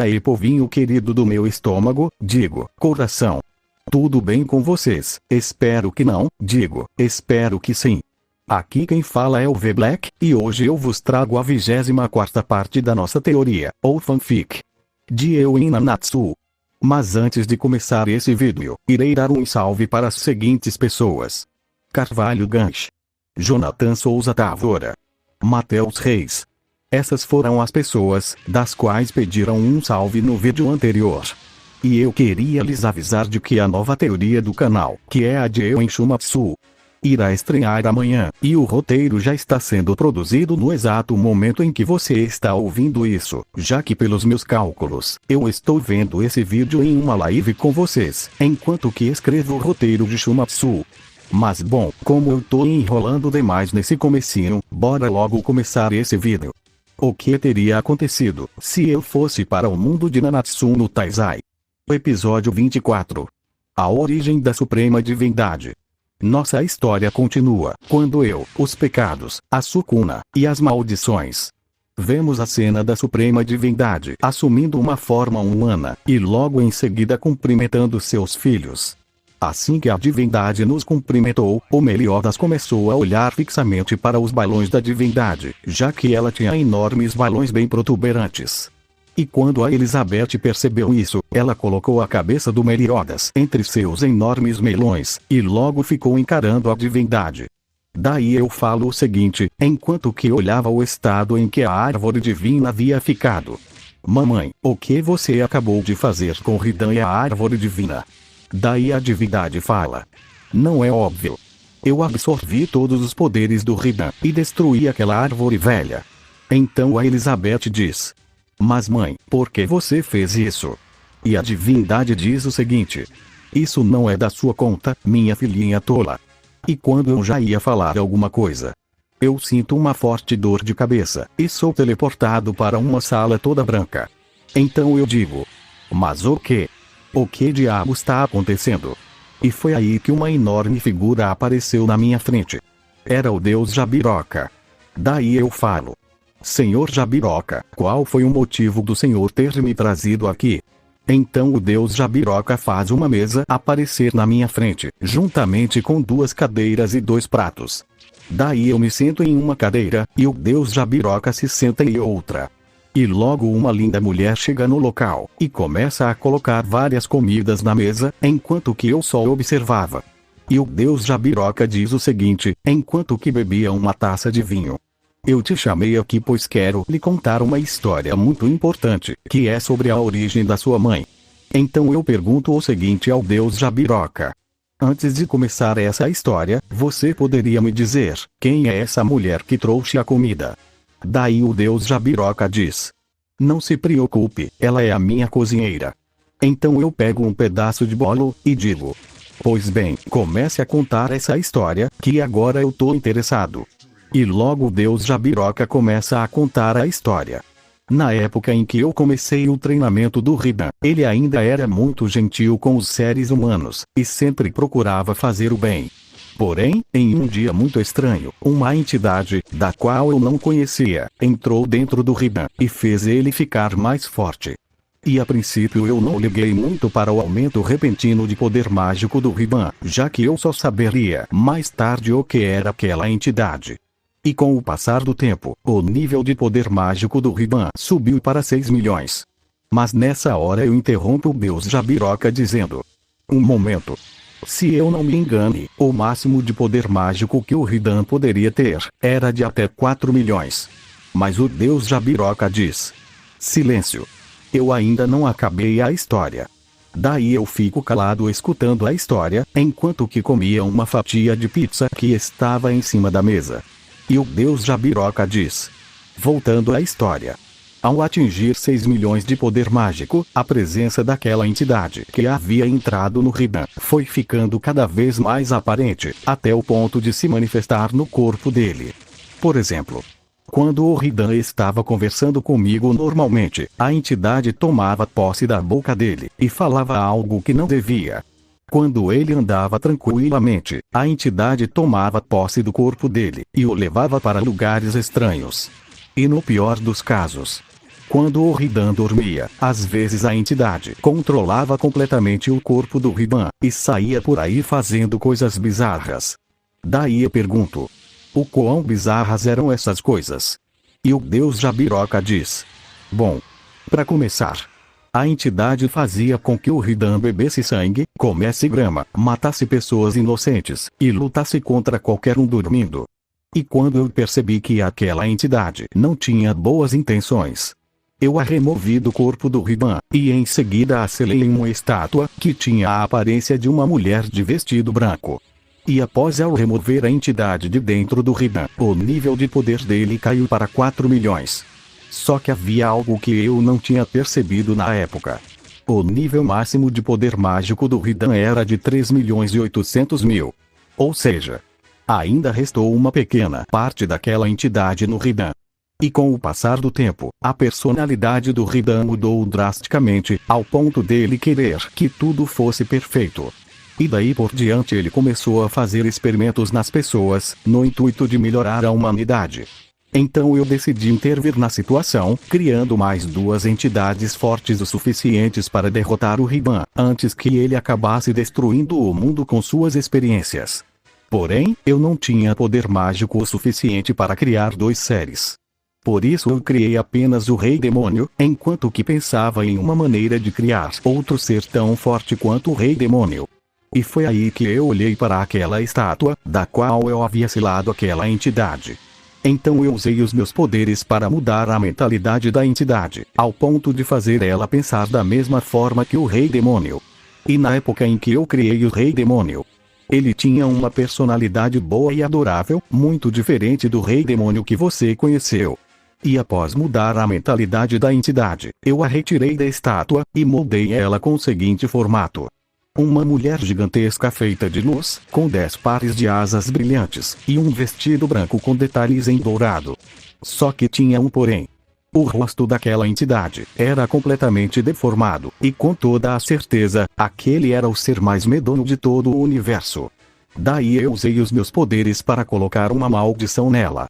aí, povinho querido do meu estômago, digo, coração. Tudo bem com vocês? Espero que não, digo, espero que sim. Aqui quem fala é o V-Black, e hoje eu vos trago a 24ª parte da nossa teoria, ou fanfic, de Eu em Nanatsu. Mas antes de começar esse vídeo, irei dar um salve para as seguintes pessoas: Carvalho Ganch, Jonathan Souza Távora, Matheus Reis. Essas foram as pessoas, das quais pediram um salve no vídeo anterior. E eu queria lhes avisar de que a nova teoria do canal, que é a de Eu em Shumatsu, irá estrear amanhã, e o roteiro já está sendo produzido no exato momento em que você está ouvindo isso, já que pelos meus cálculos, eu estou vendo esse vídeo em uma live com vocês, enquanto que escrevo o roteiro de Shumatsu. Mas bom, como eu tô enrolando demais nesse comecinho, bora logo começar esse vídeo. O que teria acontecido, se eu fosse para o mundo de Nanatsu no Taizai? Episódio 24. A origem da Suprema Divindade. Nossa história continua, quando os pecados, a Sukuna, e as maldições. Vemos a cena da Suprema Divindade assumindo uma forma humana, e logo em seguida cumprimentando seus filhos. Assim que a divindade nos cumprimentou, o Meliodas começou a olhar fixamente para os balões da divindade, já que ela tinha enormes balões bem protuberantes. E quando a Elizabeth percebeu isso, ela colocou a cabeça do Meliodas entre seus enormes melões, e logo ficou encarando a divindade. Daí eu falo o seguinte, enquanto que olhava o estado em que a árvore divina havia ficado. Mamãe, o que você acabou de fazer com Ridan e a árvore divina? Daí a divindade fala. Não é óbvio. Eu absorvi todos os poderes do Ridan, e destruí aquela árvore velha. Então a Elizabeth diz. Mas mãe, por que você fez isso? E a divindade diz o seguinte. Isso não é da sua conta, minha filhinha tola. E quando eu já ia falar alguma coisa, eu sinto uma forte dor de cabeça, e sou teleportado para uma sala toda branca. Então eu digo. Mas o que? O que diabo está acontecendo? E foi aí que uma enorme figura apareceu na minha frente. Era o deus Jabiroca. Daí eu falo. Senhor Jabiroca, qual foi o motivo do senhor ter me trazido aqui? Então o deus Jabiroca faz uma mesa aparecer na minha frente, juntamente com 2 cadeiras e 2 pratos. Daí eu me sento em uma cadeira, e o deus Jabiroca se senta em outra. E logo uma linda mulher chega no local, e começa a colocar várias comidas na mesa, enquanto que eu só observava. E o deus Jabiroca diz o seguinte, enquanto que bebia uma taça de vinho. Eu te chamei aqui pois quero lhe contar uma história muito importante, que é sobre a origem da sua mãe. Então eu pergunto o seguinte ao deus Jabiroca. Antes de começar essa história, você poderia me dizer, quem é essa mulher que trouxe a comida? Daí o deus Jabiroca diz. Não se preocupe, ela é a minha cozinheira. Então eu pego um pedaço de bolo, e digo. Pois bem, comece a contar essa história, que agora eu tô interessado. E logo o deus Jabiroca começa a contar a história. Na época em que eu comecei o treinamento do Ridan, ele ainda era muito gentil com os seres humanos, e sempre procurava fazer o bem. Porém, em um dia muito estranho, uma entidade, da qual eu não conhecia, entrou dentro do Ridan, e fez ele ficar mais forte. E a princípio eu não liguei muito para o aumento repentino de poder mágico do Ridan, já que eu só saberia mais tarde o que era aquela entidade. E com o passar do tempo, o nível de poder mágico do Ridan subiu para 6 milhões. Mas nessa hora eu interrompo o deus Jabiroca dizendo. Um momento. Se eu não me engane, o máximo de poder mágico que o Ridan poderia ter, era de até 4 milhões. Mas o deus Jabiroca diz. Silêncio. Eu ainda não acabei a história. Daí eu fico calado escutando a história, enquanto que comia uma fatia de pizza que estava em cima da mesa. E o deus Jabiroca diz. Voltando à história. Ao atingir 6 milhões de poder mágico, a presença daquela entidade que havia entrado no Ridan foi ficando cada vez mais aparente, até o ponto de se manifestar no corpo dele. Por exemplo, quando o Ridan estava conversando comigo normalmente, a entidade tomava posse da boca dele, e falava algo que não devia. Quando ele andava tranquilamente, a entidade tomava posse do corpo dele, e o levava para lugares estranhos. E no pior dos casos, Quando o Ridan dormia, às vezes a entidade controlava completamente o corpo do Ridan, e saía por aí fazendo coisas bizarras. Daí eu pergunto: o quão bizarras eram essas coisas? E o deus Jabiroca diz: bom, para começar, a entidade fazia com que o Ridan bebesse sangue, comesse grama, matasse pessoas inocentes, e lutasse contra qualquer um dormindo. E quando eu percebi que aquela entidade não tinha boas intenções, eu a removi do corpo do Ridan, e em seguida a selei em uma estátua, que tinha a aparência de uma mulher de vestido branco. E após eu remover a entidade de dentro do Ridan, o nível de poder dele caiu para 4 milhões. Só que havia algo que eu não tinha percebido na época. O nível máximo de poder mágico do Ridan era de 3.800.000. Ou seja, ainda restou uma pequena parte daquela entidade no Ridan. E com o passar do tempo, a personalidade do Ridan mudou drasticamente, ao ponto dele querer que tudo fosse perfeito. E daí por diante ele começou a fazer experimentos nas pessoas, no intuito de melhorar a humanidade. Então eu decidi intervir na situação, criando mais 2 entidades fortes o suficientes para derrotar o Ridan, antes que ele acabasse destruindo o mundo com suas experiências. Porém, eu não tinha poder mágico o suficiente para criar 2 seres. Por isso eu criei apenas o Rei Demônio, enquanto que pensava em uma maneira de criar outro ser tão forte quanto o Rei Demônio. E foi aí que eu olhei para aquela estátua, da qual eu havia selado aquela entidade. Então eu usei os meus poderes para mudar a mentalidade da entidade, ao ponto de fazer ela pensar da mesma forma que o Rei Demônio. E na época em que eu criei o Rei Demônio, ele tinha uma personalidade boa e adorável, muito diferente do Rei Demônio que você conheceu. E após mudar a mentalidade da entidade, eu a retirei da estátua, e moldei ela com o seguinte formato: uma mulher gigantesca feita de luz, com 10 pares de asas brilhantes, e um vestido branco com detalhes em dourado. Só que tinha um porém. O rosto daquela entidade era completamente deformado, e com toda a certeza, aquele era o ser mais medonho de todo o universo. Daí eu usei os meus poderes para colocar uma maldição nela.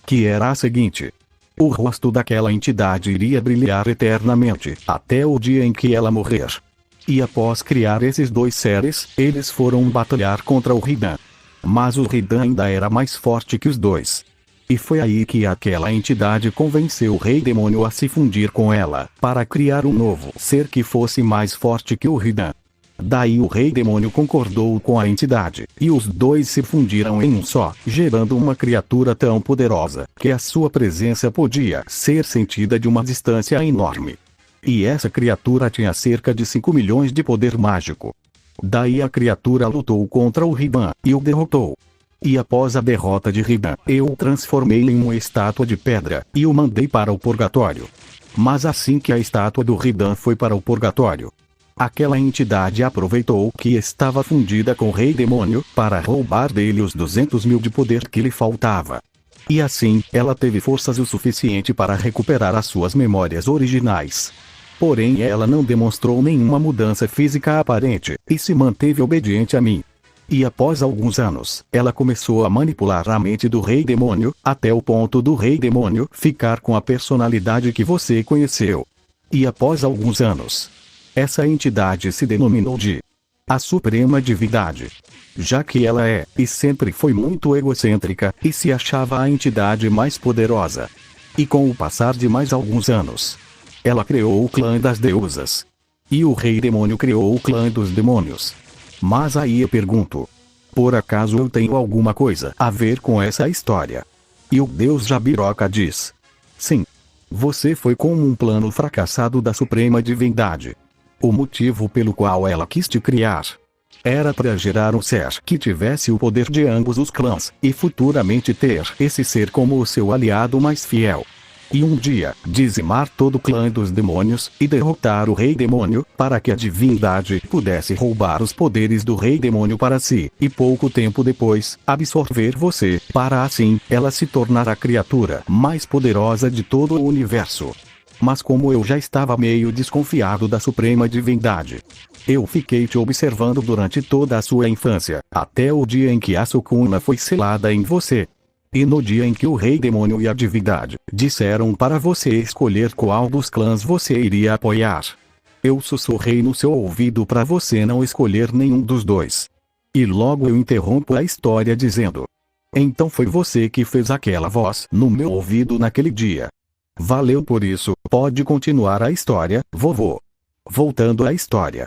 Que era a seguinte: o rosto daquela entidade iria brilhar eternamente, até o dia em que ela morrer. E após criar esses 2 seres, eles foram batalhar contra o Ridan. Mas o Ridan ainda era mais forte que os 2. E foi aí que aquela entidade convenceu o Rei Demônio a se fundir com ela, para criar um novo ser que fosse mais forte que o Ridan. Daí o Rei Demônio concordou com a entidade, e os 2 se fundiram em um só, gerando uma criatura tão poderosa, que a sua presença podia ser sentida de uma distância enorme. E essa criatura tinha cerca de 5 milhões de poder mágico. Daí a criatura lutou contra o Ridan, e o derrotou. E após a derrota de Ridan, eu o transformei em uma estátua de pedra, e o mandei para o purgatório. Mas assim que a estátua do Ridan foi para o purgatório, aquela entidade aproveitou que estava fundida com o Rei Demônio, para roubar dele os 200.000 de poder que lhe faltava. E assim, ela teve forças o suficiente para recuperar as suas memórias originais. Porém ela não demonstrou nenhuma mudança física aparente, e se manteve obediente a mim. E após alguns anos, ela começou a manipular a mente do Rei Demônio, até o ponto do Rei Demônio ficar com a personalidade que você conheceu. E após alguns anos, essa entidade se denominou de a Suprema Divindade. Já que ela é, e sempre foi muito egocêntrica, e se achava a entidade mais poderosa. E com o passar de mais alguns anos, ela criou o clã das deusas. E o Rei Demônio criou o clã dos demônios. Mas aí eu pergunto: por acaso eu tenho alguma coisa a ver com essa história? E o deus Jabiroca diz: sim. Você foi como um plano fracassado da Suprema Divindade. O motivo pelo qual ela quis te criar era para gerar um ser que tivesse o poder de ambos os clãs, e futuramente ter esse ser como o seu aliado mais fiel. E um dia, dizimar todo o clã dos demônios, e derrotar o Rei Demônio, para que a divindade pudesse roubar os poderes do Rei Demônio para si, e pouco tempo depois, absorver você, para assim, ela se tornar a criatura mais poderosa de todo o universo. Mas como eu já estava meio desconfiado da Suprema Divindade, eu fiquei te observando durante toda a sua infância, até o dia em que a Sukuna foi selada em você. E no dia em que o rei demônio e a divindade disseram para você escolher qual dos clãs você iria apoiar, eu sussurrei no seu ouvido para você não escolher nenhum dos dois. E logo eu interrompo a história dizendo: então foi você que fez aquela voz no meu ouvido naquele dia. Valeu por isso, pode continuar a história, vovô. Voltando à história.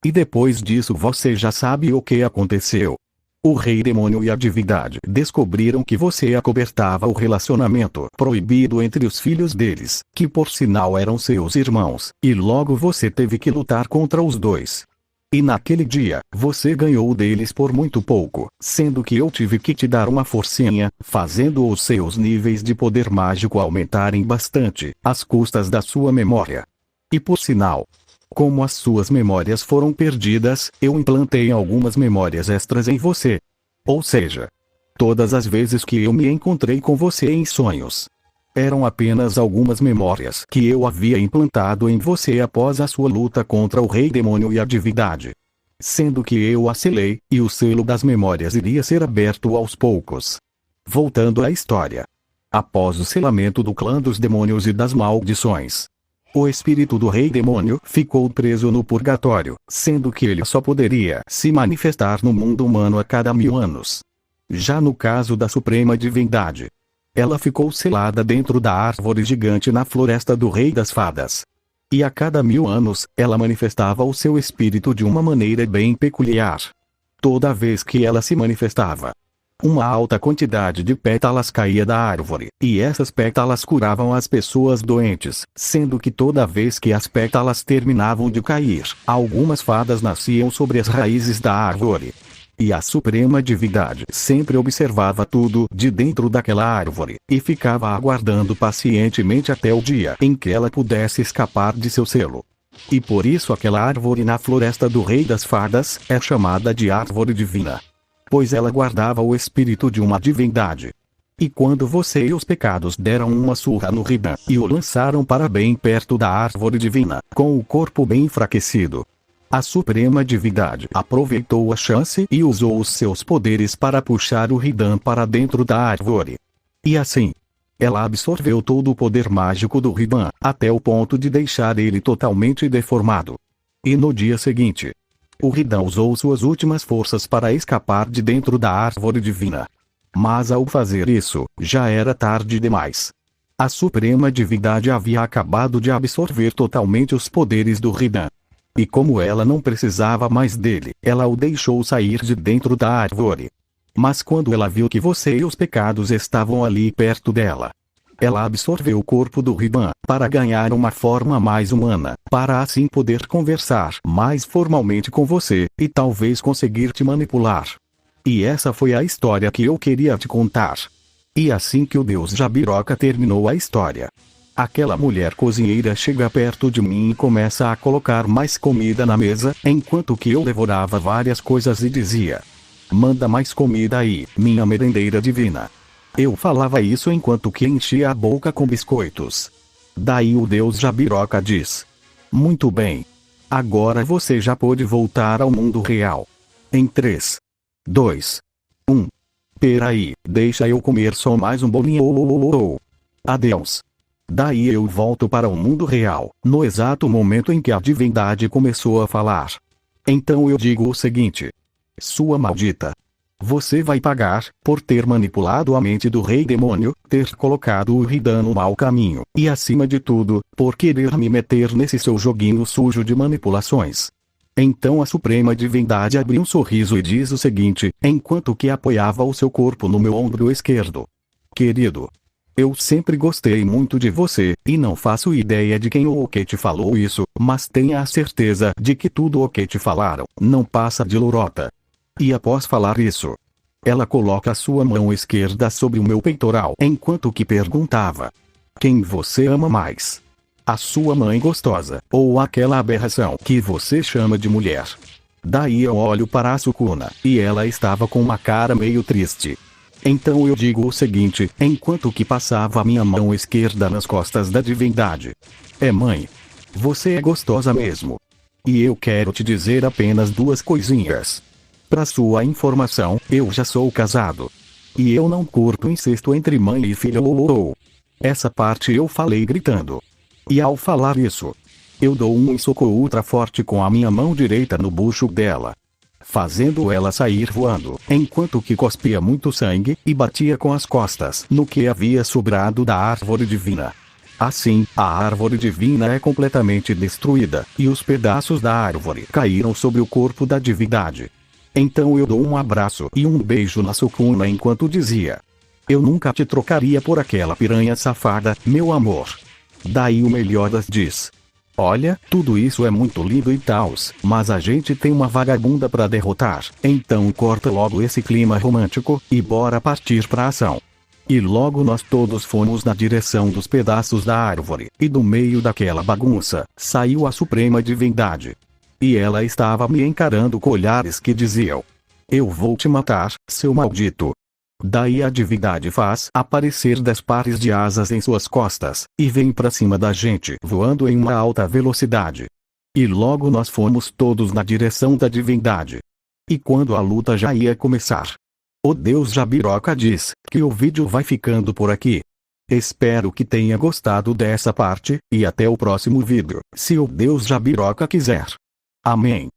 E depois disso você já sabe o que aconteceu. O rei demônio e a divindade descobriram que você acobertava o relacionamento proibido entre os filhos deles, que por sinal eram seus irmãos, e logo você teve que lutar contra os dois. E naquele dia, você ganhou deles por muito pouco, sendo que eu tive que te dar uma forcinha, fazendo os seus níveis de poder mágico aumentarem bastante, às custas da sua memória. E por sinal, como as suas memórias foram perdidas, eu implantei algumas memórias extras em você. Ou seja, todas as vezes que eu me encontrei com você em sonhos, eram apenas algumas memórias que eu havia implantado em você após a sua luta contra o rei demônio e a divindade. Sendo que eu a selei, e o selo das memórias iria ser aberto aos poucos. Voltando à história. Após o selamento do clã dos demônios e das maldições, o espírito do rei demônio ficou preso no purgatório, sendo que ele só poderia se manifestar no mundo humano a cada 1000 anos. Já no caso da Suprema Divindade, ela ficou selada dentro da árvore gigante na floresta do Rei das Fadas. E a cada 1000 anos, ela manifestava o seu espírito de uma maneira bem peculiar. Toda vez que ela se manifestava, uma alta quantidade de pétalas caía da árvore, e essas pétalas curavam as pessoas doentes, sendo que toda vez que as pétalas terminavam de cair, algumas fadas nasciam sobre as raízes da árvore. E a Suprema Divindade sempre observava tudo de dentro daquela árvore, e ficava aguardando pacientemente até o dia em que ela pudesse escapar de seu selo. E por isso aquela árvore na floresta do Rei das Fadas é chamada de Árvore Divina, pois ela guardava o espírito de uma divindade. E quando você e os pecados deram uma surra no Ridan, e o lançaram para bem perto da árvore divina, com o corpo bem enfraquecido, a Suprema Divindade aproveitou a chance e usou os seus poderes para puxar o Ridan para dentro da árvore. E assim, ela absorveu todo o poder mágico do Ridan, até o ponto de deixar ele totalmente deformado. E no dia seguinte, o Ridan usou suas últimas forças para escapar de dentro da árvore divina. Mas ao fazer isso, já era tarde demais. A Suprema Divindade havia acabado de absorver totalmente os poderes do Ridan. E como ela não precisava mais dele, ela o deixou sair de dentro da árvore. Mas quando ela viu que você e os pecados estavam ali perto dela, ela absorveu o corpo do Ridan, para ganhar uma forma mais humana, para assim poder conversar mais formalmente com você, e talvez conseguir te manipular. E essa foi a história que eu queria te contar. E assim que o deus Jabiroca terminou a história, aquela mulher cozinheira chega perto de mim e começa a colocar mais comida na mesa, enquanto que eu devorava várias coisas e dizia: manda mais comida aí, minha merendeira divina. Eu falava isso enquanto que enchia a boca com biscoitos. Daí o deus Jabiroca diz: muito bem. Agora você já pode voltar ao mundo real. Em 3, 2, 1. Peraí, deixa eu comer só mais um bolinho. Adeus. Daí eu volto para o mundo real, no exato momento em que a divindade começou a falar. Então eu digo o seguinte: sua maldita. Você vai pagar, por ter manipulado a mente do rei demônio, ter colocado o Ridan no mau caminho, e acima de tudo, por querer me meter nesse seu joguinho sujo de manipulações. Então a Suprema Divindade abre um sorriso e diz o seguinte, enquanto que apoiava o seu corpo no meu ombro esquerdo: querido, eu sempre gostei muito de você, e não faço ideia de quem ou o que te falou isso, mas tenha a certeza de que tudo o que te falaram não passa de lorota. E após falar isso, ela coloca a sua mão esquerda sobre o meu peitoral enquanto que perguntava: quem você ama mais? A sua mãe gostosa, ou aquela aberração que você chama de mulher? Daí eu olho para a Sukuna, e ela estava com uma cara meio triste. Então eu digo o seguinte, enquanto que passava a minha mão esquerda nas costas da divindade: mãe, você é gostosa mesmo. E eu quero te dizer apenas duas coisinhas. Para sua informação, eu já sou casado. E eu não curto incesto entre mãe e filha. Essa parte eu falei gritando. E ao falar isso, eu dou um soco ultra forte com a minha mão direita no bucho dela, fazendo ela sair voando, enquanto que cuspia muito sangue e batia com as costas no que havia sobrado da árvore divina. Assim, a árvore divina é completamente destruída, e os pedaços da árvore caíram sobre o corpo da divindade. Então eu dou um abraço e um beijo na Sukuna enquanto dizia: eu nunca te trocaria por aquela piranha safada, meu amor. Daí o Meliodas diz: olha, tudo isso é muito lindo e tals, mas a gente tem uma vagabunda pra derrotar, então corta logo esse clima romântico, e bora partir pra ação. E logo nós todos fomos na direção dos pedaços da árvore, e do meio daquela bagunça, saiu a Suprema Divindade. E ela estava me encarando com olhares que diziam: eu vou te matar, seu maldito. Daí a divindade faz aparecer 10 pares de asas em suas costas, e vem pra cima da gente voando em uma alta velocidade. E logo nós fomos todos na direção da divindade. E quando a luta já ia começar, o Deus Jabiroca diz que o vídeo vai ficando por aqui. Espero que tenha gostado dessa parte, e até o próximo vídeo, se o Deus Jabiroca quiser. Amém.